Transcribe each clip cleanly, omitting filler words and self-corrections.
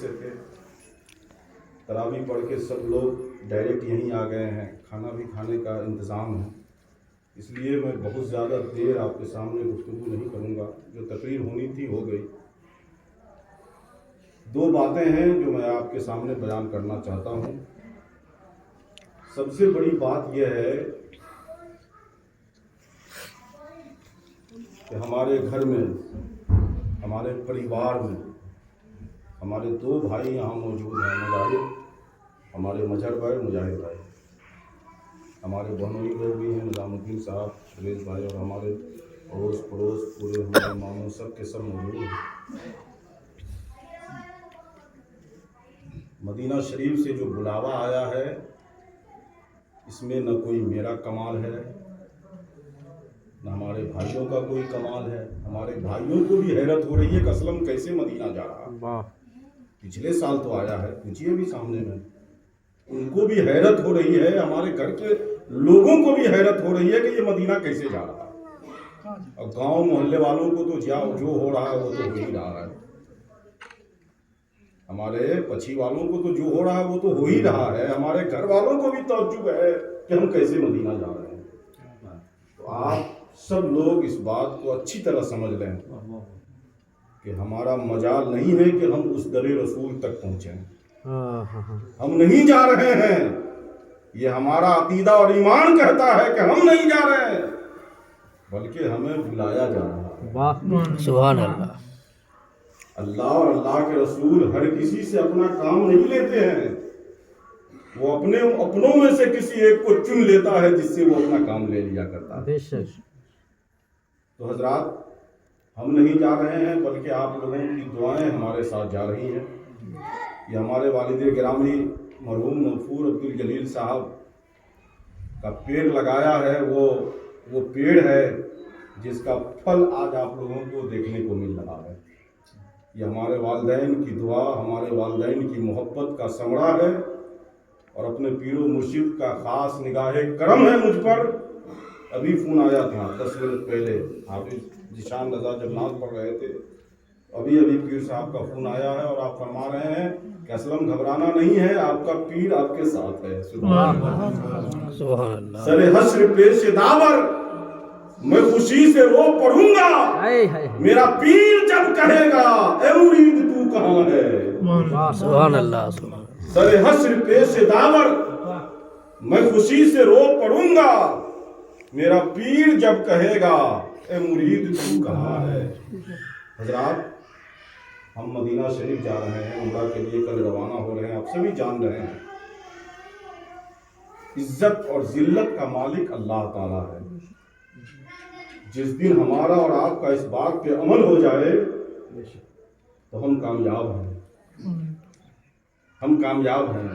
سے تھے، تراویح پڑھ کے سب لوگ ڈائریکٹ یہیں آ گئے ہیں، کھانا بھی کھانے کا انتظام ہے، اس لیے میں بہت زیادہ دیر آپ کے سامنے گفتگو نہیں کروں گا، جو تقریر ہونی تھی ہو گئی۔ دو باتیں ہیں جو میں آپ کے سامنے بیان کرنا چاہتا ہوں۔ سب سے بڑی بات یہ ہے کہ ہمارے گھر میں، ہمارے پریوار میں ہمارے دو بھائی یہاں موجود ہیں، مجاہد، ہمارے مظہر بھائی، مجاہد بھائی، ہمارے بہنوئی لوگ بھی ہیں، نظام الدین صاحب، شریف بھائی، اور ہمارے اڑوس پڑوس پورے ہمارے ماموں سب کے سب موجود ہیں۔ مدینہ شریف سے جو بلاوا آیا ہے، اس میں نہ کوئی میرا کمال ہے، نہ ہمارے بھائیوں کا کوئی کمال ہے۔ ہمارے بھائیوں کو بھی حیرت ہو رہی ہے کہ اسلم کیسے مدینہ جا رہا، پچھلے سال تو آیا ہے، پوچھیے بھی سامنے میں، ان کو بھی حیرت ہو رہی ہے، ہمارے گھر کے لوگوں کو بھی حیرت ہو رہی ہے کہ یہ مدینہ کیسے جا رہا ہے، اور گاؤں محلے والوں کو تو جو ہو رہا ہے وہ تو ہو ہی رہا ہے، ہمارے پچھی والوں کو تو جو ہو رہا ہے وہ تو ہو ہی رہا ہے، ہمارے گھر والوں کو بھی تعجب ہے کہ ہم کیسے مدینہ جا رہے ہیں۔ تو آپ سب لوگ اس بات کو اچھی طرح سمجھ لیں کہ ہمارا مجال نہیں ہے کہ ہم اس در رسول تک پہنچیں، ہم نہیں جا رہے ہیں، یہ ہمارا عقیدہ اور ایمان کہتا ہے کہ ہم نہیں جا رہے ہیں، بلکہ ہمیں بلایا جا رہا ہے۔ سبحان اللہ۔ اللہ اور اللہ کے رسول ہر کسی سے اپنا کام نہیں لیتے ہیں، وہ اپنوں میں سے کسی ایک کو چن لیتا ہے جس سے وہ اپنا کام لے لیا کرتا ہے۔ بے شک۔ تو حضرات، ہم نہیں جا رہے ہیں بلکہ آپ لوگوں کی دعائیں ہمارے ساتھ جا رہی ہیں۔ یہ ہمارے والد گرامی مرحوم غفور عبد الجلیل صاحب کا پیڑ لگایا ہے، وہ پیڑ ہے جس کا پھل آج آپ لوگوں کو دیکھنے کو مل رہا ہے۔ یہ ہمارے والدین کی دعا، ہمارے والدین کی محبت کا ثمرہ ہے، اور اپنے پیر و مرشد کا خاص نگاہ کرم ہے مجھ پر۔ ابھی فون آیا تھا 10 منٹ پہلے، حافظ ذیشان رضا جب نعت پڑھ رہے تھے، ابھی پیر صاحب کا فون آیا ہے، اور آپ فرما رہے ہیں کہ اسلم گھبرانا نہیں ہے، آپ کا پیر آپ کے ساتھ ہے۔ سبحان اللہ۔ سر حشر پیش داور میں خوشی سے رو پڑھوں گا، میرا پیر جب کہے گا اے مرید تو کہاں ہے۔ سبحان اللہ۔ سر حشر پیش داور میں خوشی سے رو پڑھوں گا، میرا پیر جب کہے گا اے مرید تو کہاں ہے۔ حضرات، ہم مدینہ شریف جا رہے ہیں، عمرہ کے لیے کل روانہ ہو رہے ہیں، آپ سبھی جان رہے ہیں عزت اور ذلت کا مالک اللہ تعالیٰ ہے۔ جس دن ہمارا اور آپ کا اس بات پہ عمل ہو جائے تو ہم کامیاب ہیں، ہم کامیاب ہیں۔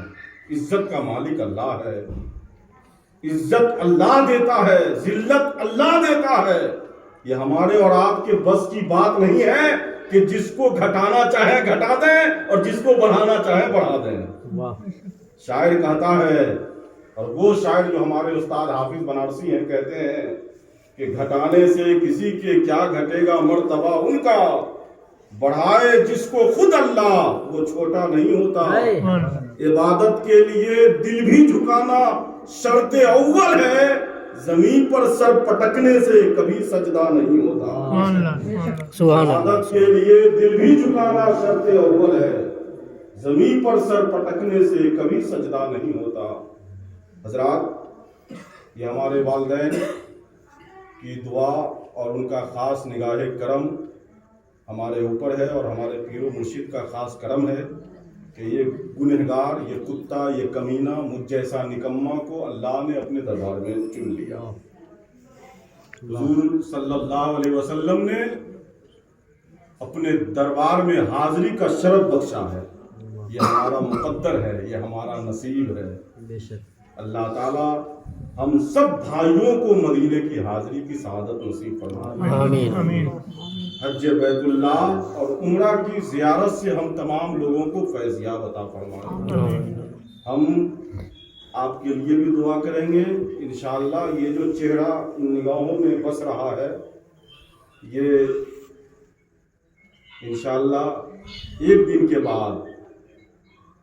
عزت کا مالک اللہ ہے، عزت اللہ دیتا ہے، ذلت اللہ دیتا ہے۔ یہ ہمارے اور آپ کے بس کی بات نہیں ہے کہ جس کو گھٹانا چاہے گھٹا دیں اور جس کو بڑھانا چاہے بڑھا دیں۔ شاعر کہتا ہے، اور وہ شاعر جو ہمارے استاد حافظ بنارسی ہیں، کہتے ہیں کہ گھٹانے سے کسی کے کیا گھٹے گا مرتبہ ان کا، بڑھائے جس کو خود اللہ وہ چھوٹا نہیں ہوتا۔ عبادت کے لیے دل بھی جھکانا شرط اول ہے، زمین پر سر پٹکنے سے کبھی سجدہ نہیں ہوتا۔ عبادت کے لیے دل بھی جھکانا شرط اول ہے، زمین پر سر پٹکنے سے کبھی سجدہ نہیں ہوتا۔ حضرات، یہ ہمارے والدین کی دعا اور ان کا خاص نگاہ کرم ہمارے اوپر ہے، اور ہمارے پیر و مرشد کا خاص کرم ہے کہ یہ گنہگار، یہ کتا، یہ کمینہ، مجھ جیسا نکما کو اللہ نے اپنے دربار میں چن لیا۔ حضور صلی اللہ علیہ وسلم نے اپنے دربار میں حاضری کا شرف بخشا ہے۔ یہ ہمارا مقدر ہے، یہ ہمارا نصیب ہے۔ اللہ تعالیٰ ہم سب بھائیوں کو مدینے کی حاضری کی سعادت نصیب فرمائے۔ آمین۔ حج بیت اللہ اور عمرہ کی زیارت سے ہم تمام لوگوں کو فیضیاب عطا فرمائے۔ ہم آپ کے لیے بھی دعا کریں گے انشاءاللہ۔ یہ جو چہرہ نگاہوں میں بس رہا ہے، یہ انشاءاللہ ایک دن کے بعد